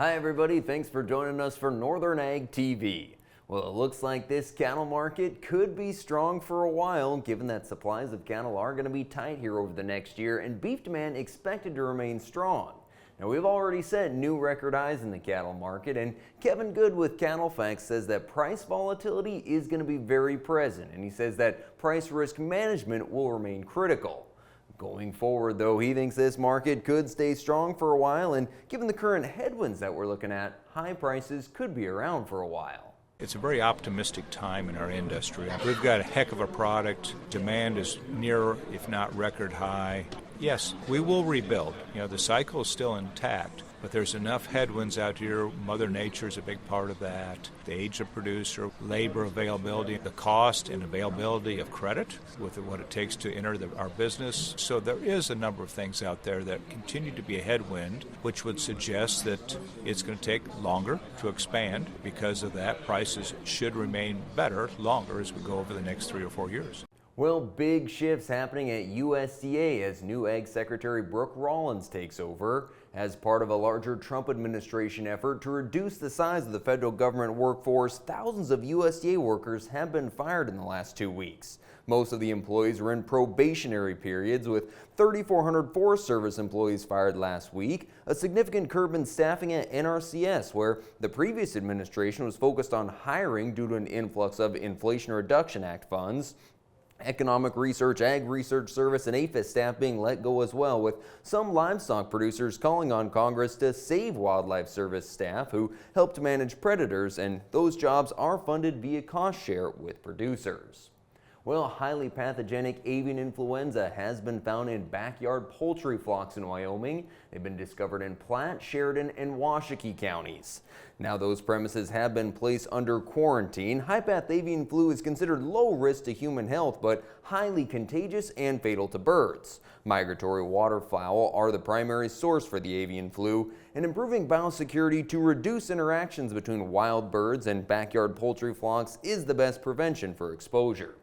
Hi everybody, thanks for joining us for Northern Ag TV. Well, it looks like this cattle market could be strong for a while, given that supplies of cattle are going to be tight here over the next year and beef demand expected to remain strong. Now, we've already set new record highs in the cattle market, and Kevin Good with CattleFax says that price volatility is going to be very present, and he says that price risk management will remain critical. Going forward, though, he thinks this market could stay strong for a while, and given the current headwinds that we're looking at, high prices could be around for a while. It's a very optimistic time in our industry. We've got a heck of a product. Demand is near, if not record high. Yes, we will rebuild. The cycle is still intact, but there's enough headwinds out here. Mother Nature is a big part of that. The age of producer, labor availability, the cost and availability of credit with what it takes to enter our business. So there is a number of things out there that continue to be a headwind, which would suggest that it's going to take longer to expand. Because of that, prices should remain better longer as we go over the next 3 or 4 years. Well, big shifts happening at USDA as new Ag Secretary Brooke Rollins takes over. As part of a larger Trump administration effort to reduce the size of the federal government workforce, thousands of USDA workers have been fired in the last 2 weeks. Most of the employees were in probationary periods, with 3,400 Forest Service employees fired last week, a significant curb in staffing at NRCS, where the previous administration was focused on hiring due to an influx of Inflation Reduction Act funds. Economic Research, Ag Research Service, and APHIS staff being let go as well, with some livestock producers calling on Congress to save Wildlife Service staff who helped manage predators, and those jobs are funded via cost share with producers. Well, highly pathogenic avian influenza has been found in backyard poultry flocks in Wyoming. They've been discovered in Platte, Sheridan, and Washakie counties. Now, those premises have been placed under quarantine. High-path avian flu is considered low risk to human health, but highly contagious and fatal to birds. Migratory waterfowl are the primary source for the avian flu, and improving biosecurity to reduce interactions between wild birds and backyard poultry flocks is the best prevention for exposure.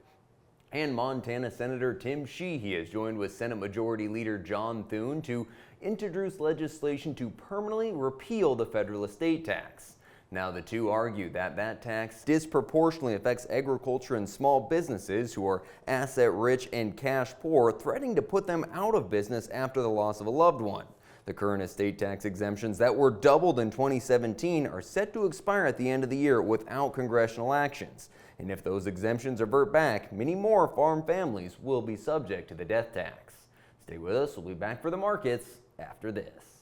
And Montana Senator Tim Sheehy has joined with Senate Majority Leader John Thune to introduce legislation to permanently repeal the federal estate tax. Now, the two argue that that tax disproportionately affects agriculture and small businesses who are asset rich and cash poor, threatening to put them out of business after the loss of a loved one. The current estate tax exemptions that were doubled in 2017 are set to expire at the end of the year without congressional actions. And if those exemptions revert back, many more farm families will be subject to the death tax. Stay with us. We'll be back for the markets after this.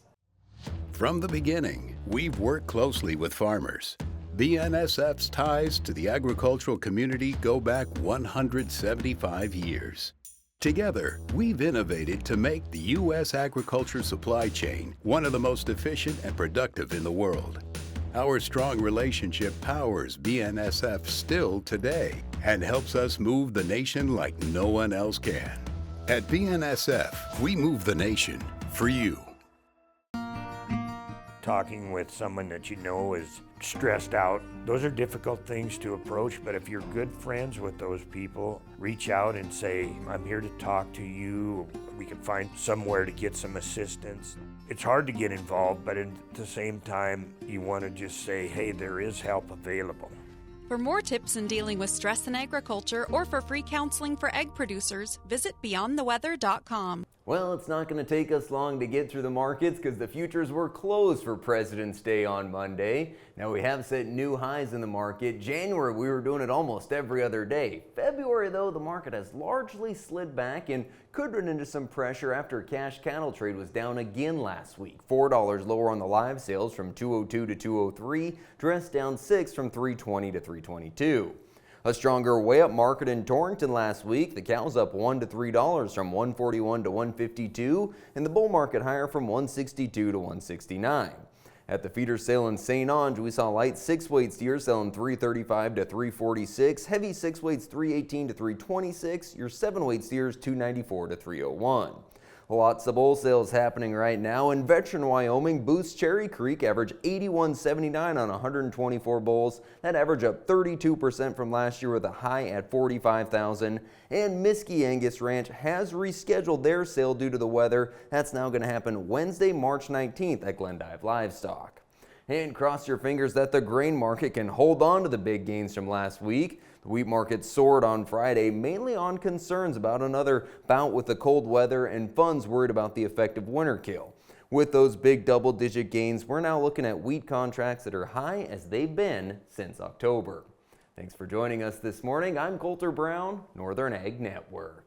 From the beginning, we've worked closely with farmers. BNSF's ties to the agricultural community go back 175 years. Together, we've innovated to make the U.S. agriculture supply chain one of the most efficient and productive in the world. Our strong relationship powers BNSF still today and helps us move the nation like no one else can. At BNSF, we move the nation for you. Talking with someone that you know is stressed out, those are difficult things to approach, but if you're good friends with those people, reach out and say, I'm here to talk to you. We can find somewhere to get some assistance. It's hard to get involved, but at the same time, you want to just say, hey, there is help available. For more tips in dealing with stress in agriculture or for free counseling for egg producers, visit beyondtheweather.com. Well, it's not going to take us long to get through the markets because the futures were closed for President's Day on Monday. Now, we have set new highs in the market. January, we were doing it almost every other day. February, though, the market has largely slid back and could run into some pressure after cash cattle trade was down again last week. $4 lower on the live sales from 202 to 203, dressed down 6 from 320 to 322. A stronger way-up market in Torrington last week. The cows up $1 to $3 from 141 to 152, and the bull market higher from 162 to 169. At the feeder sale in St. Ange, we saw light 6-weight steers selling $335 to $346, heavy 6-weights $318 to $326, your 7-weight steers $294 to $301. Lots of bull sales happening right now. In Veteran Wyoming, Booth's Cherry Creek averaged $81.79 on 124 bulls. That average up 32% from last year with a high at $45,000. And Miskey Angus Ranch has rescheduled their sale due to the weather. That's now going to happen Wednesday, March 19th at Glendive Livestock. And cross your fingers that the grain market can hold on to the big gains from last week. The wheat market soared on Friday, mainly on concerns about another bout with the cold weather and funds worried about the effect of winter kill. With those big double-digit gains, we're now looking at wheat contracts that are high as they've been since October. Thanks for joining us this morning. I'm Coulter Brown, Northern Ag Network.